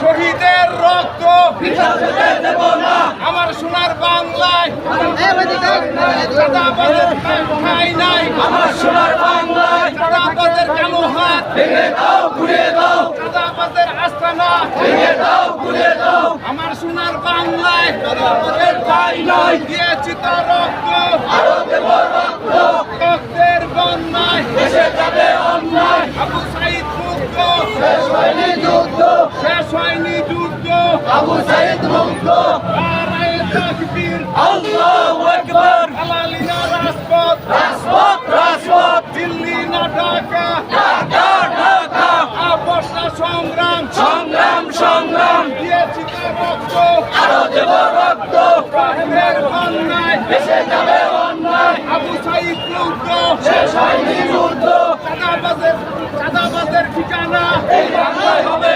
শহীদের রক্ত আমার সোনার বাংলায় চাঁদাবাজের ঠাঁই নাই। আমার সোনার বাংলায় চাঁদাবাজের কালো হাত ভেঙে দাও, ঘুরিয়ে দাও। চাঁদাবাজের আস্তানা ভেঙে দাও, ঘুরিয়ে দাও। আমার সোনার বাংলায় চাঁদাবাজের ঠাঁই নাই। দিয়েছি তো রক্ত, আরো দেব রক্ত। রক্তের বন্যায় দেশে যাবে অন্যায়। আবু সাঈদ মুক্ত, শেষ হয়নি যুদ্ধ, শেষ হয়নি যুদ্ধ। আবু সাঈদ মুক্ত। নারায়ে তাকবীর, আল্লাহু আকবার। হালালিনা রাজপথ, রাজপথ, রাজপথ। দিল্লি না ঢাকা, ঢাকা, ঢাকা। আপোষ না সংগ্রাম, সংগ্রাম, সংগ্রাম। দিয়েছি তো রক্ত, আরো দেব রক্ত। রক্তের বন্যায় দেশে যাবে অন্যায়। আবু সাঈদ মুক্ত, শেষ হয়নি যুদ্ধ। চাঁদাবাজের ঠিকানা এই বাংলায় হবে